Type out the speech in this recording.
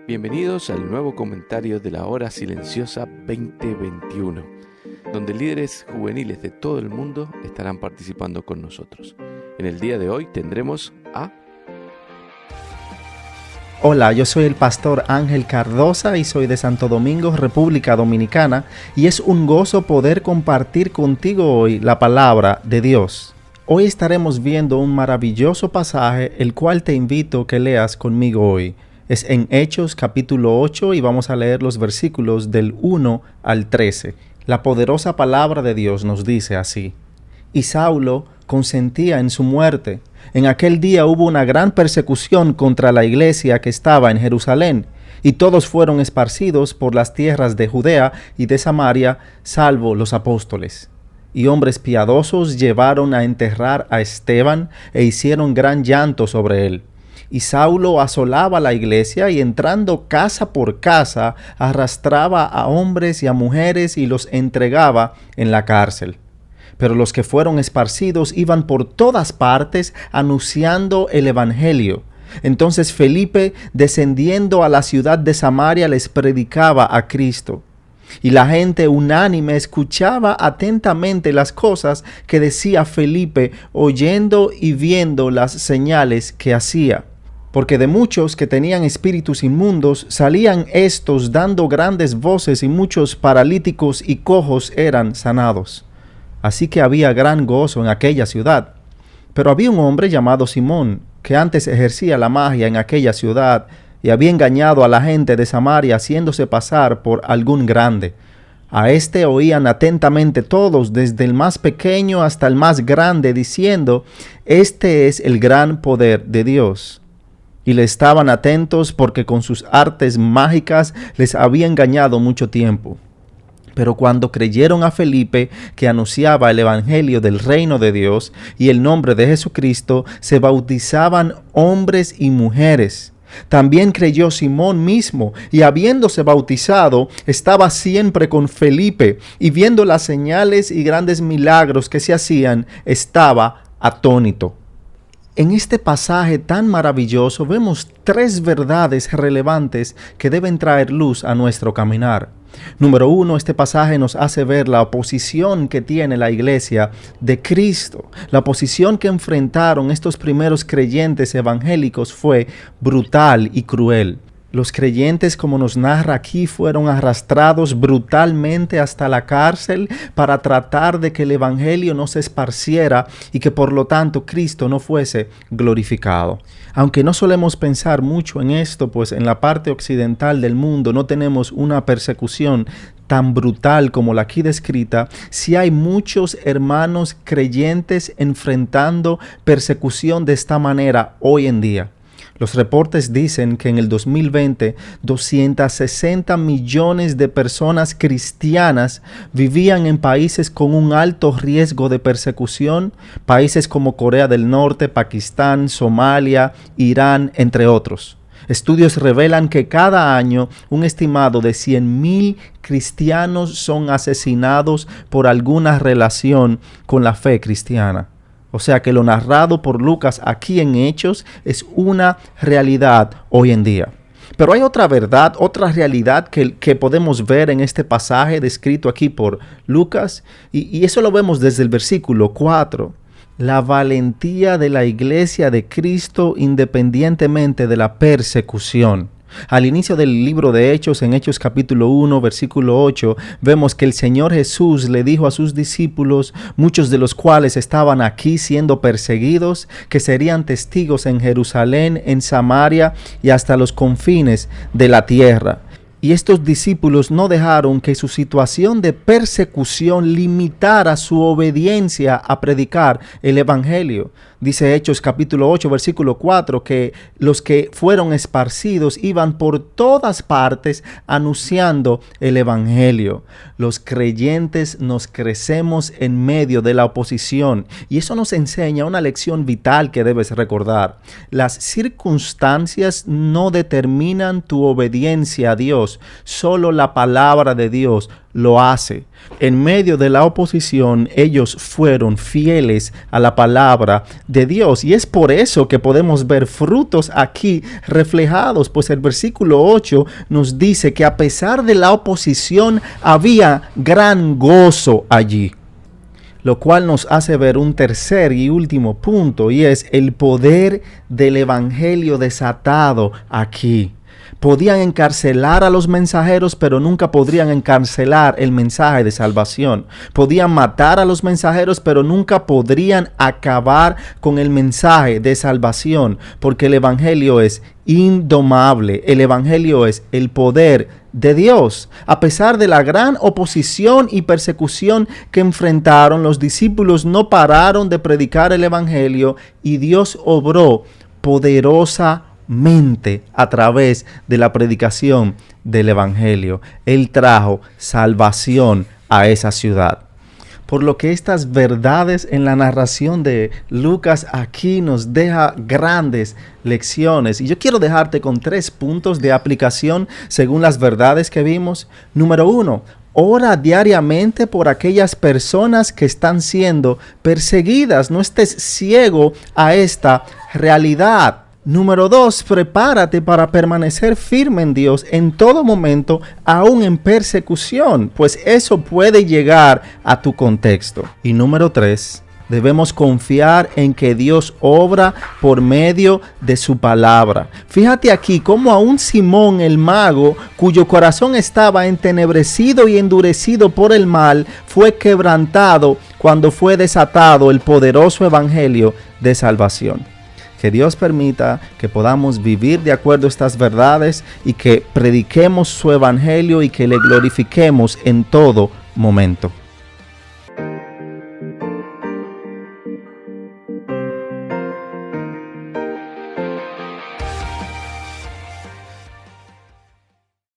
Bienvenidos al nuevo comentario de la Hora Silenciosa 2021, donde líderes juveniles de todo el mundo estarán participando con nosotros. En el día de hoy tendremos a... Hola, yo soy el pastor Ángel Cardosa y soy de Santo Domingo, República Dominicana, y es un gozo poder compartir contigo hoy la palabra de Dios. Hoy estaremos viendo un maravilloso pasaje, el cual te invito a que leas conmigo hoy. Es en Hechos capítulo 8 y vamos a leer los versículos del 1 al 13. La poderosa palabra de Dios nos dice así: Y Saulo consentía en su muerte. En aquel día hubo una gran persecución contra la iglesia que estaba en Jerusalén, y todos fueron esparcidos por las tierras de Judea y de Samaria, salvo los apóstoles. Y hombres piadosos llevaron a enterrar a Esteban e hicieron gran llanto sobre él. Y Saulo asolaba la iglesia y entrando casa por casa, arrastraba a hombres y a mujeres y los entregaba en la cárcel. Pero los que fueron esparcidos iban por todas partes anunciando el evangelio. Entonces Felipe, descendiendo a la ciudad de Samaria, les predicaba a Cristo. Y la gente unánime escuchaba atentamente las cosas que decía Felipe, oyendo y viendo las señales que hacía. Porque de muchos que tenían espíritus inmundos salían estos dando grandes voces, y muchos paralíticos y cojos eran sanados. Así que había gran gozo en aquella ciudad. Pero había un hombre llamado Simón, que antes ejercía la magia en aquella ciudad, y había engañado a la gente de Samaria haciéndose pasar por algún grande. A este oían atentamente todos, desde el más pequeño hasta el más grande, diciendo: Este es el gran poder de Dios. Y le estaban atentos porque con sus artes mágicas les había engañado mucho tiempo. Pero cuando creyeron a Felipe, que anunciaba el evangelio del reino de Dios y el nombre de Jesucristo, se bautizaban hombres y mujeres. También creyó Simón mismo, y habiéndose bautizado, estaba siempre con Felipe, y viendo las señales y grandes milagros que se hacían, estaba atónito. En este pasaje tan maravilloso vemos tres verdades relevantes que deben traer luz a nuestro caminar. Número 1, este pasaje nos hace ver la oposición que tiene la iglesia de Cristo. La oposición que enfrentaron estos primeros creyentes evangélicos fue brutal y cruel. Los creyentes, como nos narra aquí, fueron arrastrados brutalmente hasta la cárcel para tratar de que el evangelio no se esparciera y que por lo tanto Cristo no fuese glorificado. Aunque no solemos pensar mucho en esto, pues en la parte occidental del mundo no tenemos una persecución tan brutal como la aquí descrita, sí hay muchos hermanos creyentes enfrentando persecución de esta manera hoy en día. Los reportes dicen que en el 2020, 260 millones de personas cristianas vivían en países con un alto riesgo de persecución, países como Corea del Norte, Pakistán, Somalia, Irán, entre otros. Estudios revelan que cada año un estimado de 100,000 cristianos son asesinados por alguna relación con la fe cristiana. O sea que lo narrado por Lucas aquí en Hechos es una realidad hoy en día. Pero hay otra verdad, otra realidad que podemos ver en este pasaje descrito aquí por Lucas, y eso lo vemos desde el versículo 4. La valentía de la iglesia de Cristo independientemente de la persecución. Al inicio del libro de Hechos, en Hechos capítulo 1, versículo 8, vemos que el Señor Jesús le dijo a sus discípulos, muchos de los cuales estaban aquí siendo perseguidos, que serían testigos en Jerusalén, en Samaria y hasta los confines de la tierra. Y estos discípulos no dejaron que su situación de persecución limitara su obediencia a predicar el evangelio. Dice Hechos capítulo 8, versículo 4, que los que fueron esparcidos iban por todas partes anunciando el evangelio. Los creyentes nos crecemos en medio de la oposición, y eso nos enseña una lección vital que debes recordar. Las circunstancias no determinan tu obediencia a Dios, Dios. Solo la palabra de Dios lo hace. En medio de la oposición, ellos fueron fieles a la palabra de Dios. Y es por eso que podemos ver frutos aquí reflejados, pues el versículo 8 nos dice que a pesar de la oposición había gran gozo allí. Lo cual nos hace ver un tercer y último punto, y es el poder del evangelio desatado aquí. Podían encarcelar a los mensajeros, pero nunca podrían encarcelar el mensaje de salvación. Podían matar a los mensajeros, pero nunca podrían acabar con el mensaje de salvación, porque el evangelio es indomable. El evangelio es el poder de Dios. A pesar de la gran oposición y persecución que enfrentaron, los discípulos no pararon de predicar el evangelio y Dios obró poderosamente a través de la predicación del evangelio. Él trajo salvación a esa ciudad. Por lo que estas verdades en la narración de Lucas aquí nos deja grandes lecciones. Y yo quiero dejarte con 3 puntos de aplicación según las verdades que vimos. Número 1. Ora diariamente por aquellas personas que están siendo perseguidas. No estés ciego a esta realidad. Número 2, prepárate para permanecer firme en Dios en todo momento, aún en persecución, pues eso puede llegar a tu contexto. Y número 3, debemos confiar en que Dios obra por medio de su palabra. Fíjate aquí cómo aún Simón el mago, cuyo corazón estaba entenebrecido y endurecido por el mal, fue quebrantado cuando fue desatado el poderoso evangelio de salvación. Que Dios permita que podamos vivir de acuerdo a estas verdades y que prediquemos su evangelio y que le glorifiquemos en todo momento.